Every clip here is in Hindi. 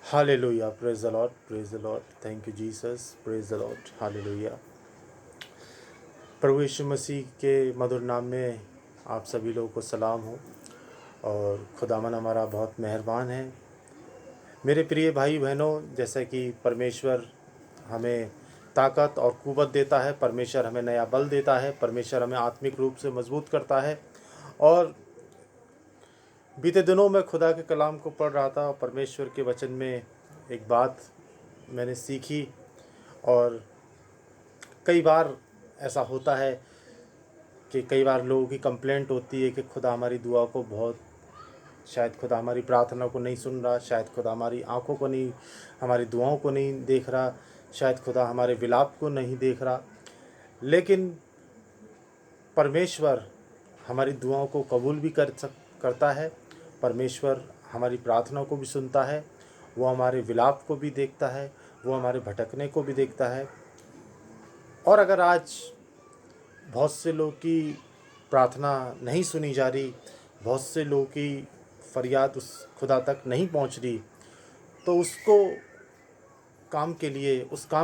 Hallelujah, praise the Lord, thank you Jesus, praise the Lord, hallelujah. प्रभु यीशु मसीह के मधुर नाम में आप सभी लोगों को सलाम हो। और खुदावन हमारा बहुत मेहरबान है। मेरे प्रिय भाई बहनों, जैसे कि परमेश्वर हमें ताकत और कुव्वत देता है, परमेश्वर हमें नया बल देता है, परमेश्वर हमें आत्मिक रूप से मजबूत करता है। और बीते दिनों में खुदा के कलाम को पढ़ रहा था और परमेश्वर के वचन में एक बात मैंने सीखी। और कई बार ऐसा होता है कि कई बार लोगों की कंप्लेंट होती है कि खुदा हमारी दुआ को बहुत, शायद खुदा हमारी प्रार्थना को नहीं सुन रहा, शायद खुदा हमारी आंखों को नहीं, हमारी दुआओं को नहीं देख रहा, शायद खुदा हमारे विलाप को नहीं देख रहा। लेकिन परमेश्वर हमारी दुआओं को कबूल भी करता है। परमेश्वर हमारी प्रार्थना को भी सुनता है, वो हमारे विलाप को भी देखता है, वो हमारे भटकने को भी देखता है। और अगर आज बहुत से लोग की प्रार्थना नहीं सुनी जा रही, बहुत से लोगों की फरियाद उस खुदा तक नहीं पहुंच रही, तो उस काम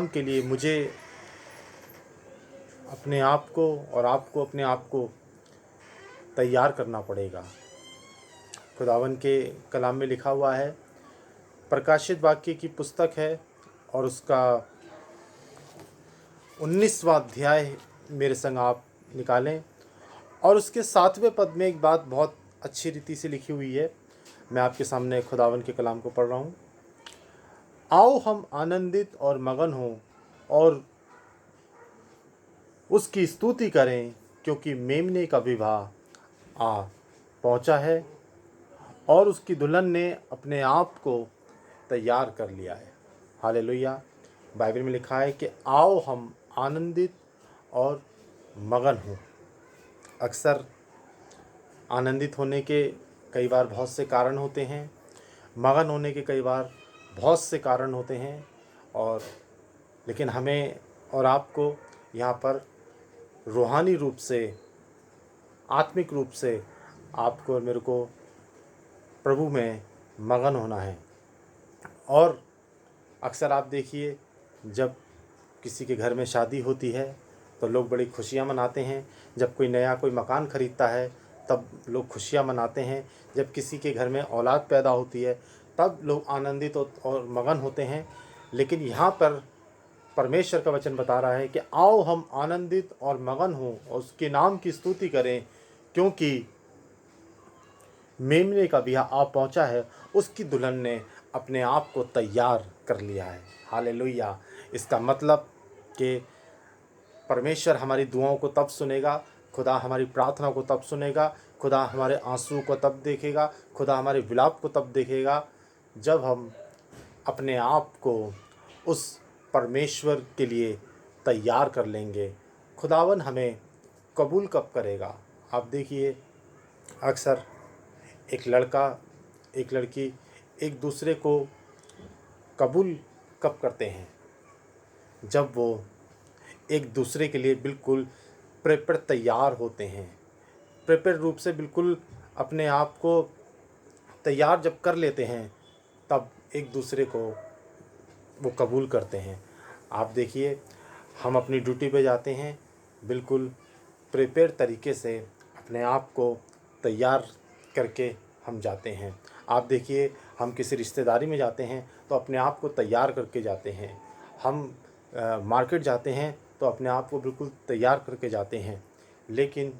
के लिए मुझे अपने आप को और आपको अपने आप को तैयार करना पड़ेगा। खुदावन के कलाम में लिखा हुआ है, प्रकाशित वाक्य की पुस्तक है और उसका 19वां अध्याय मेरे संग आप निकालें। और उसके 7वें पद में एक बात बहुत अच्छी रीति से लिखी हुई है। मैं आपके सामने खुदावन के कलाम को पढ़ रहा हूँ। आओ हम आनंदित और मगन हों और उसकी स्तुति करें, क्योंकि मेमने का विवाह आ पहुँचा है और उसकी दुल्हन ने अपने आप को तैयार कर लिया है। हालेलुया। बाइबल में लिखा है कि आओ हम आनंदित और मगन हों। अक्सर आनंदित होने के कई बार बहुत से कारण होते हैं, मगन होने के कई बार बहुत से कारण होते हैं। और लेकिन हमें और आपको यहाँ पर रूहानी रूप से, आत्मिक रूप से आपको और मेरे को प्रभु में मगन होना है। और अक्सर आप देखिए, जब किसी के घर में शादी होती है तो लोग बड़ी खुशियाँ मनाते हैं। जब कोई मकान ख़रीदता है तब लोग खुशियाँ मनाते हैं। जब किसी के घर में औलाद पैदा होती है तब लोग आनंदित और मगन होते हैं। लेकिन यहाँ पर परमेश्वर का वचन बता रहा है कि आओ हम आनंदित और मगन हों और उसके नाम की स्तुति करें, क्योंकि मेमने का ब्याह आ पहुंचा है, उसकी दुल्हन ने अपने आप को तैयार कर लिया है। हालेलुया। इसका मतलब कि परमेश्वर हमारी दुआओं को तब सुनेगा, खुदा हमारी प्रार्थना को तब सुनेगा, खुदा हमारे आंसू को तब देखेगा, खुदा हमारे विलाप को तब देखेगा, जब हम अपने आप को उस परमेश्वर के लिए तैयार कर लेंगे। खुदावन हमें कबूल कब करेगा? आप देखिए, अक्सर एक लड़का, एक लड़की एक दूसरे को कबूल कब करते हैं? जब वो एक दूसरे के लिए बिल्कुल प्रिपेयर तैयार होते हैं। प्रिपेयर रूप से बिल्कुल अपने आप को तैयार जब कर लेते हैं, तब एक दूसरे को वो कबूल करते हैं। आप देखिए, हम अपनी ड्यूटी पे जाते हैं, बिल्कुल प्रिपेयर तरीके से अपने आप को तैयार करके हम जाते हैं। आप देखिए, हम किसी रिश्तेदारी में जाते हैं तो अपने आप को तैयार करके जाते हैं। हम मार्केट जाते हैं तो अपने आप को बिल्कुल तैयार करके जाते हैं। लेकिन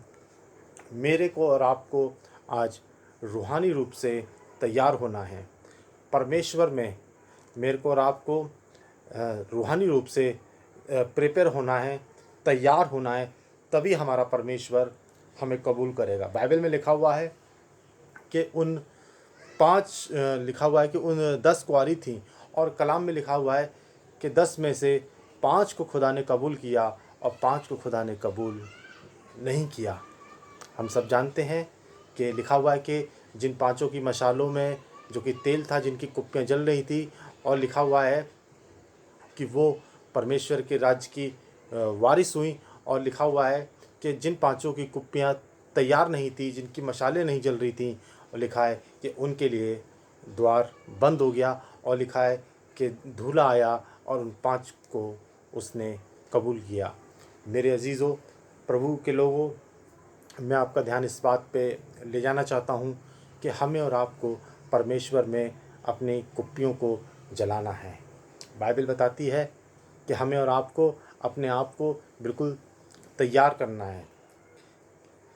मेरे को और आपको आज रूहानी रूप से तैयार होना है। परमेश्वर में मेरे को और आपको रूहानी रूप से प्रिपेयर होना है, तैयार होना है, तभी हमारा परमेश्वर हमें कबूल करेगा। बाइबल में लिखा हुआ है कि उन 10 कुँवारी थीं, और कलाम में लिखा हुआ है कि 10 में से 5 को खुदा ने कबूल किया और 5 को खुदा ने कबूल नहीं किया। हम सब जानते हैं कि लिखा हुआ है कि जिन 5 की मशालों में जो कि तेल था, जिनकी कुप्पियाँ जल रही थी, और लिखा हुआ है कि वो परमेश्वर के राज्य की वारिस हुई। और लिखा हुआ है कि जिन 5 की कुप्पियाँ तैयार नहीं थी, जिनकी मशालें नहीं जल रही थीं, और लिखा है कि उनके लिए द्वार बंद हो गया और लिखा है कि धूला आया और उन 5 को उसने कबूल किया। मेरे अजीज़ों, प्रभु के लोगों, मैं आपका ध्यान इस बात पे ले जाना चाहता हूँ कि हमें और आपको परमेश्वर में अपनी कुप्पियों को जलाना है। बाइबल बताती है कि हमें और आपको अपने आप को बिल्कुल तैयार करना है।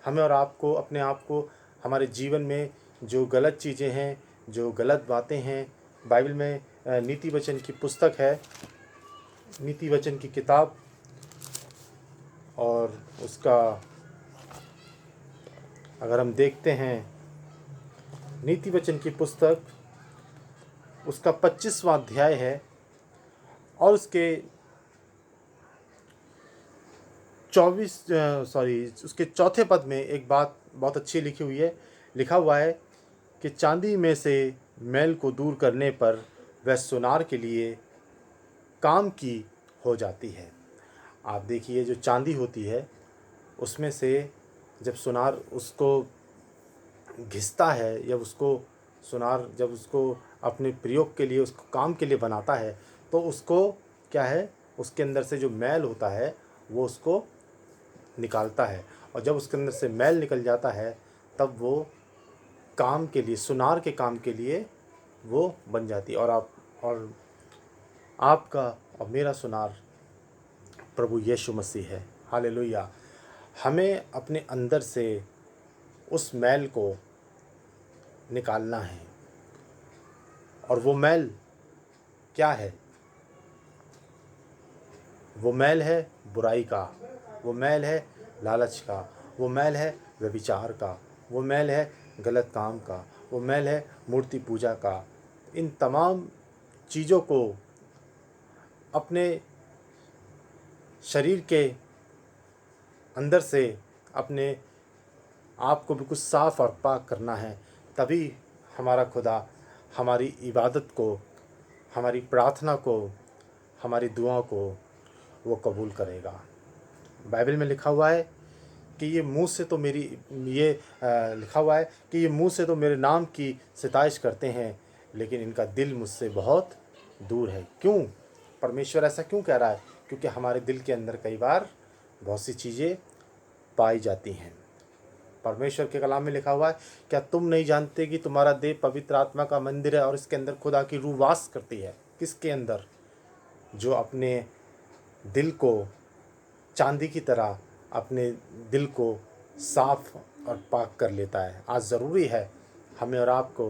हमें और आपको अपने आप को हमारे जीवन में जो गलत चीज़ें हैं, जो गलत बातें हैं, बाइबल में नीति वचन की पुस्तक है, नीति वचन की किताब, और उसका अगर हम देखते हैं नीति वचन की पुस्तक, उसका 25वां अध्याय है और उसके चौथे पद में एक बात बहुत अच्छी लिखी हुई है। लिखा हुआ है कि चांदी में से मैल को दूर करने पर वह सुनार के लिए काम की हो जाती है। आप देखिए, जो चांदी होती है उसमें से जब सुनार उसको घिसता है या उसको सुनार जब उसको अपने प्रयोग के लिए, उसको काम के लिए बनाता है, तो उसको क्या है, उसके अंदर से जो मैल होता है वो उसको निकालता है। और जब उसके अंदर से मैल निकल जाता है तब वो काम के लिए, सुनार के काम के लिए वो बन जाती है। और आपका और मेरा सुनार प्रभु यीशु मसीह है। हालेलुया। हमें अपने अंदर से उस मैल को निकालना है। और वो मैल क्या है? वो मैल है बुराई का, वो मैल है लालच का, वो मैल है व्यभिचार का, वो मैल है गलत काम का, वो मैल है मूर्ति पूजा का। इन तमाम चीज़ों को अपने शरीर के अंदर से अपने आप को बिल्कुल साफ़ और पाक करना है। तभी हमारा खुदा हमारी इबादत को, हमारी प्रार्थना को, हमारी दुआओं को वो कबूल करेगा। बाइबल में लिखा हुआ है कि ये मुंह से तो मेरी ये लिखा हुआ है कि ये मुंह से तो मेरे नाम की सिताइश करते हैं, लेकिन इनका दिल मुझसे बहुत दूर है। क्यों? परमेश्वर ऐसा क्यों कह रहा है? क्योंकि हमारे दिल के अंदर कई बार बहुत सी चीज़ें पाई जाती हैं। परमेश्वर के कलाम में लिखा हुआ है, क्या तुम नहीं जानते कि तुम्हारा देह पवित्र आत्मा का मंदिर है और इसके अंदर खुदा की रूह वास करती है? किसके अंदर? जो अपने दिल को चांदी की तरह अपने दिल को साफ और पाक कर लेता है। आज ज़रूरी है हमें और आपको,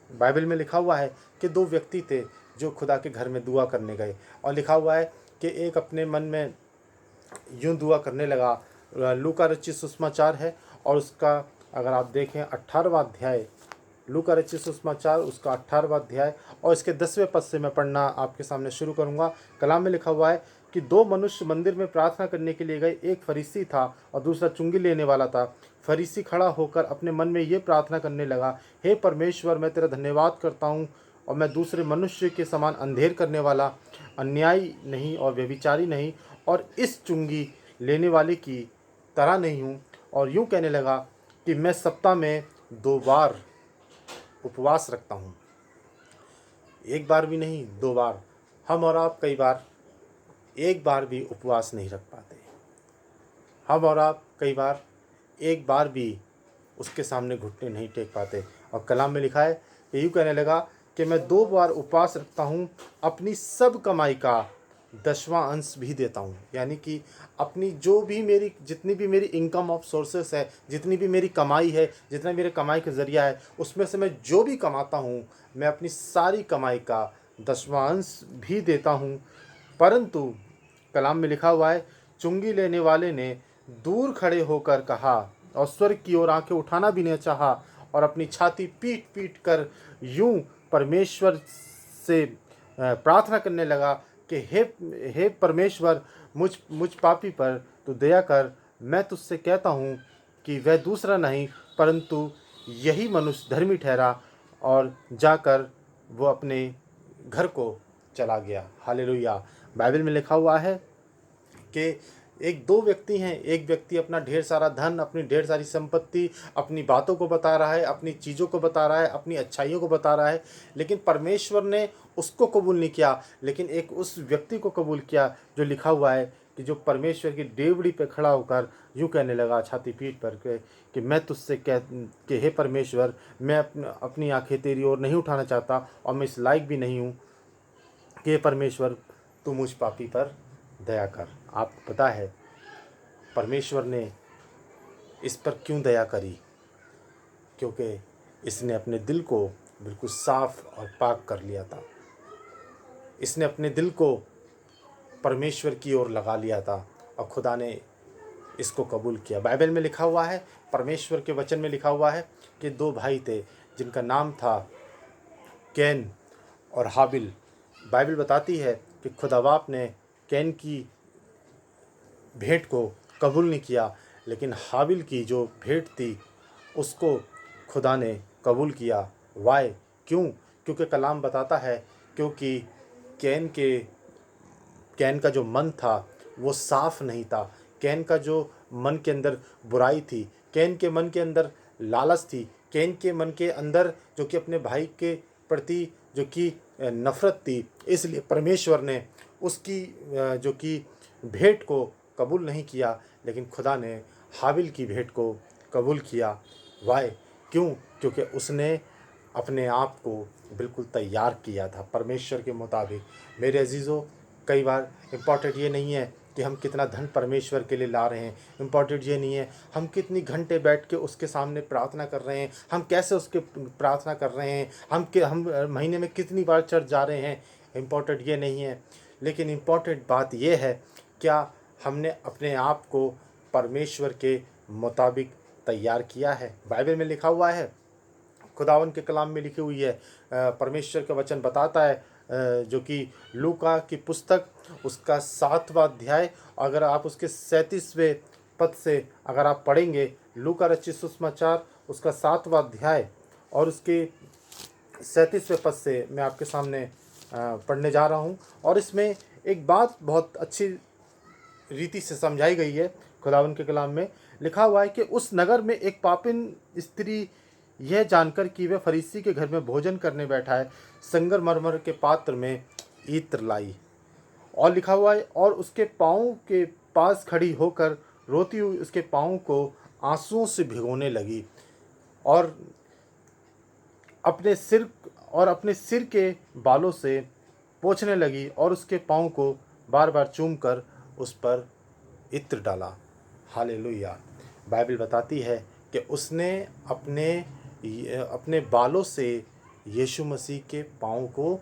बाइबल में लिखा हुआ है कि 2 व्यक्ति थे जो खुदा के घर में दुआ करने गए, और लिखा हुआ है कि एक अपने मन में यूं दुआ करने लगा। लूका रचित सुसमाचार है और उसका अगर आप देखें 18वां अध्याय, लूका रचित सुसमाचार उसका 18वां अध्याय और इसके 10वें पद से मैं पढ़ना आपके सामने शुरू करूंगा। कलाम में लिखा हुआ है कि 2 मनुष्य मंदिर में प्रार्थना करने के लिए गए। एक फरीसी था और दूसरा चुंगी लेने वाला था। फरीसी खड़ा होकर अपने मन में ये प्रार्थना करने लगा, हे परमेश्वर, मैं तेरा धन्यवाद करता हूँ और मैं दूसरे मनुष्य के समान अंधेर करने वाला, अन्यायी नहीं और व्यभिचारी नहीं और इस चुंगी लेने वाले की तरह नहीं हूँ। और यूँ कहने लगा कि मैं सप्ताह में 2 बार उपवास रखता हूँ। एक बार भी नहीं, 2 बार। हम और आप कई बार एक बार भी उपवास नहीं रख पाते। हम और आप कई बार एक बार भी उसके सामने घुटने नहीं टेक पाते। और कलाम में लिखा है कि यूँ कहने लगा कि मैं 2 बार उपवास रखता हूँ, अपनी सब कमाई का 10वां अंश भी देता हूँ। यानी कि अपनी जितनी भी मेरी इनकम ऑफ सोर्सेस है, जितनी भी मेरी कमाई है, जितना मेरे कमाई का ज़रिया है, उसमें से मैं जो भी कमाता हूँ मैं अपनी सारी कमाई का 10वां अंश भी देता हूँ। परंतु कलाम में लिखा हुआ है, चुंगी लेने वाले ने दूर खड़े होकर कहा और स्वर्ग की ओर आंखें उठाना भी नहीं चाहा और अपनी छाती पीट पीट कर यूं परमेश्वर से प्रार्थना करने लगा कि हे परमेश्वर, मुझ पापी पर तू दया कर। मैं तुझसे कहता हूँ कि वह दूसरा नहीं परंतु यही मनुष्य धर्मी ठहरा, और जाकर वो अपने घर को चला गया। हालेलुया। बाइबल में लिखा हुआ है कि एक दो व्यक्ति हैं, एक व्यक्ति अपना ढेर सारा धन, अपनी ढेर सारी संपत्ति, अपनी बातों को बता रहा है, अपनी चीज़ों को बता रहा है, अपनी अच्छाइयों को बता रहा है, लेकिन परमेश्वर ने उसको कबूल नहीं किया, लेकिन एक उस व्यक्ति को कबूल किया जो लिखा हुआ है कि जो परमेश्वर की डेवड़ी पे खड़ा होकर यूँ कहने लगा छाती पीठ पर कि मैं तुझसे कि हे परमेश्वर, मैं अपनी आंखें तेरी ओर नहीं उठाना चाहता और मैं इस लायक भी नहीं हूँ कि हे परमेश्वर तू मुझ पापी पर दया कर। आपको पता है परमेश्वर ने इस पर क्यों दया करी? क्योंकि इसने अपने दिल को बिल्कुल साफ और पाक कर लिया था। इसने अपने दिल को परमेश्वर की ओर लगा लिया था और खुदा ने इसको कबूल किया। बाइबल में लिखा हुआ है, परमेश्वर के वचन में लिखा हुआ है कि दो भाई थे जिनका नाम था कैन और हाबिल। बाइबल बताती है कि खुदा बाप ने कैन की भेंट को कबूल नहीं किया, लेकिन हाबिल की जो भेंट थी उसको खुदा ने कबूल किया। वाई? क्यों? क्योंकि कलाम बताता है क्योंकि कैन का जो मन था वो साफ नहीं था। कैन का जो मन के अंदर बुराई थी, कैन के मन के अंदर लालच थी, कैन के मन के अंदर जो कि अपने भाई के प्रति जो कि नफ़रत थी, इसलिए परमेश्वर ने उसकी जो कि भेंट को कबूल नहीं किया, लेकिन खुदा ने हाबिल की भेंट को कबूल किया। वाई? क्यों? क्योंकि उसने अपने आप को बिल्कुल तैयार किया था परमेश्वर के मुताबिक। मेरे अजीज़ों, कई बार इम्पॉर्टेंट ये नहीं है कि हम कितना धन परमेश्वर के लिए ला रहे हैं, इम्पॉर्टेंट ये नहीं है हम कितनी घंटे बैठ के उसके सामने प्रार्थना कर रहे हैं, हम कैसे उसके प्रार्थना कर रहे हैं, हम महीने में कितनी बार चर्च जा रहे हैं, इम्पॉर्टेंट ये नहीं है। लेकिन इम्पॉर्टेंट बात यह है, क्या हमने अपने आप को परमेश्वर के मुताबिक तैयार किया है? बाइबल में लिखा हुआ है, खुदावन के कलाम में लिखी हुई है, परमेश्वर का वचन बताता है जो कि लूका की पुस्तक उसका 7वां अध्याय, अगर आप उसके 37वें पद से अगर आप पढ़ेंगे, लूका रचित सुसमाचार उसका 7वां अध्याय और उसके 37वें पद से मैं आपके सामने पढ़ने जा रहा हूँ। और इसमें एक बात बहुत अच्छी रीति से समझाई गई है। खुदावन के कलाम में लिखा हुआ है कि उस नगर में एक पापिन स्त्री यह जानकर कि वह फरीसी के घर में भोजन करने बैठा है, संगमरमर के पात्र में इत्र लाई। और लिखा हुआ है, और उसके पाँव के पास खड़ी होकर रोती हुई उसके पाँव को आंसुओं से भिगोने लगी और अपने सिर के बालों से पोंछने लगी और उसके पाँव को बार बार चूमकर उस पर इत्र डाला। हालेलुया। बाइबल बताती है कि उसने अपने बालों से यीशु मसीह के पाँव को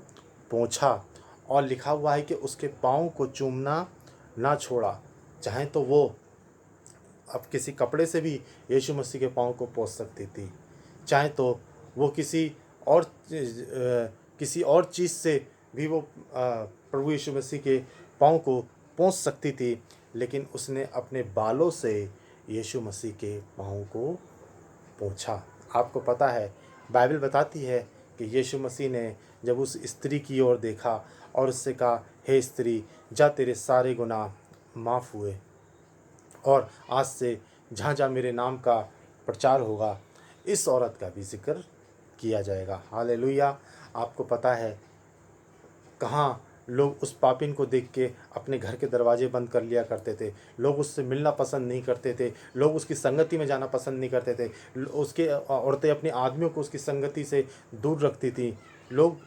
पोंछा और लिखा हुआ है कि उसके पाँव को चूमना ना छोड़ा। चाहे तो वो अब किसी कपड़े से भी यीशु मसीह के पाँव को पोंछ सकती थी, चाहे तो वो किसी और चीज़ से भी वो प्रभु यीशु मसीह के पाँव को पोंछ सकती थी, लेकिन उसने अपने बालों से यीशु मसीह के पाँव को पोंछा। आपको पता है बाइबल बताती है कि यीशु मसीह ने जब उस स्त्री की ओर देखा और उससे कहा, हे स्त्री, जा तेरे सारे गुनाह माफ़ हुए और आज से जहाँ जहाँ मेरे नाम का प्रचार होगा इस औरत का भी जिक्र किया जाएगा। हालेलुया। आपको पता है कहाँ लोग उस पापिन को देख के अपने घर के दरवाजे बंद कर लिया करते थे, लोग उससे मिलना पसंद नहीं करते थे, लोग उसकी संगति में जाना पसंद नहीं करते थे, उसके औरतें अपने आदमियों को उसकी संगति से दूर रखती थी, लोग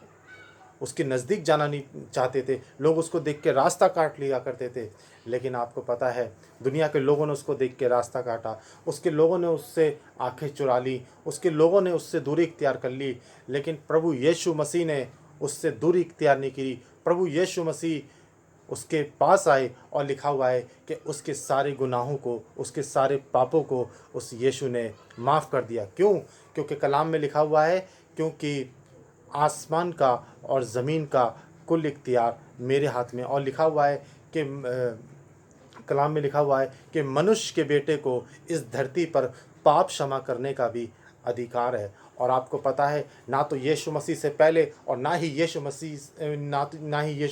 उसके नज़दीक जाना नहीं चाहते थे, लोग उसको देख के रास्ता काट लिया करते थे। लेकिन आपको पता है दुनिया के लोगों ने उसको देख के रास्ता काटा, उसके लोगों ने उससे आंखें चुरा ली, उसके लोगों ने उससे दूरी इख्तियार कर ली, लेकिन प्रभु यीशु मसीह ने उससे दूरी इख्तियार नहीं की। प्रभु यीशु मसीह उसके पास आए और लिखा हुआ है कि उसके सारे गुनाहों को, उसके सारे पापों को उस यीशु ने माफ़ कर दिया। क्यों? क्योंकि कलाम में लिखा हुआ है, क्योंकि आसमान का और ज़मीन का कुल इख्तियार मेरे हाथ में। और लिखा हुआ है कि कलाम में लिखा हुआ है कि मनुष्य के बेटे को इस धरती पर पाप क्षमा करने का भी अधिकार है। और आपको पता है, ना तो यीशु मसीह से पहले और ना ही यीशु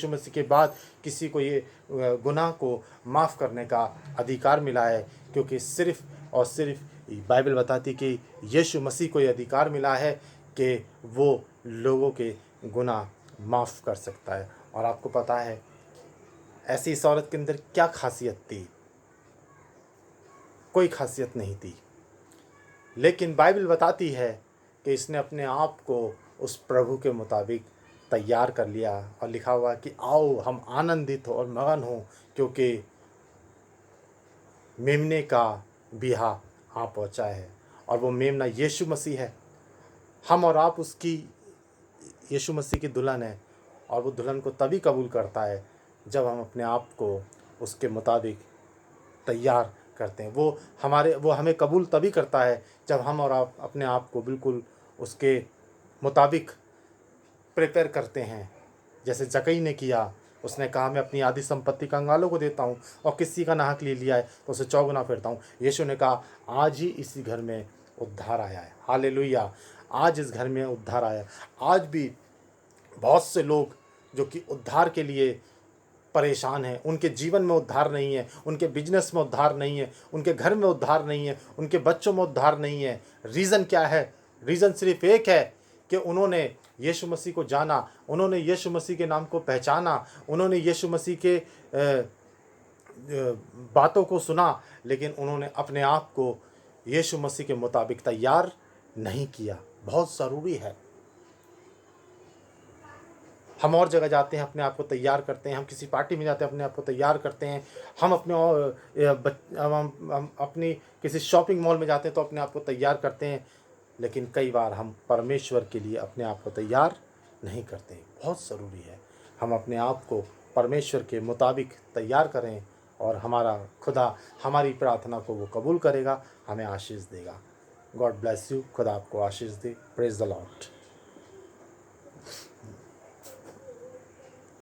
मसीह के बाद किसी को ये गुनाह को माफ़ करने का अधिकार मिला है, क्योंकि सिर्फ़ और सिर्फ बाइबल बताती कि यीशु मसीह को ये अधिकार मिला है कि वो लोगों के गुनाह माफ़ कर सकता है। और आपको पता है ऐसी इस औरत के अंदर क्या खासियत थी? कोई खासियत नहीं थी, लेकिन बाइबल बताती है कि इसने अपने आप को उस प्रभु के मुताबिक तैयार कर लिया। और लिखा हुआ कि आओ हम आनंदित हो और मगन हो, क्योंकि मेमने का ब्याह आ पहुंचा है। और वो मेमना यीशु मसीह है। हम और आप उसकी, यीशु मसीह की दुल्हन है। और वो दुल्हन को तभी कबूल करता है जब हम अपने आप को उसके मुताबिक तैयार करते हैं। वो हमें कबूल तभी करता है जब हम और आप अपने आप को बिल्कुल उसके मुताबिक प्रिपेयर करते हैं। जैसे जकई ने किया, उसने कहा मैं अपनी आधी संपत्ति कंगालों को देता हूँ, और किसी का नाहक ले लिया है तो उसे चौगुना फेरता हूँ। यीशु ने कहा आज ही इसी घर में उद्धार आया है। हालेलुया, आज इस घर में उद्धार आया है। आज भी बहुत से लोग जो कि उद्धार के लिए परेशान हैं, उनके जीवन में उद्धार नहीं है, उनके बिजनेस में उद्धार नहीं है, उनके घर में उद्धार नहीं है, उनके बच्चों में उद्धार नहीं है। रीज़न क्या है? रीज़न सिर्फ एक है कि उन्होंने यीशु मसीह को जाना, उन्होंने यीशु मसीह के नाम को पहचाना, उन्होंने यीशु मसीह के बातों को सुना, लेकिन उन्होंने अपने आप को यीशु मसीह के मुताबिक तैयार नहीं किया। बहुत ज़रूरी है। हम और जगह जाते हैं, अपने आप को तैयार करते हैं, हम किसी पार्टी में जाते हैं, अपने आप को तैयार करते हैं, हम अपनी किसी शॉपिंग मॉल में जाते हैं तो अपने आप को तैयार करते हैं, लेकिन कई बार हम परमेश्वर के लिए अपने आप को तैयार नहीं करते। बहुत ज़रूरी है हम अपने आप को परमेश्वर के मुताबिक तैयार करें, और हमारा खुदा हमारी प्रार्थना को वो कबूल करेगा, हमें आशीष देगा। God bless you. खुदा आपको आशीष दे। Praise the Lord.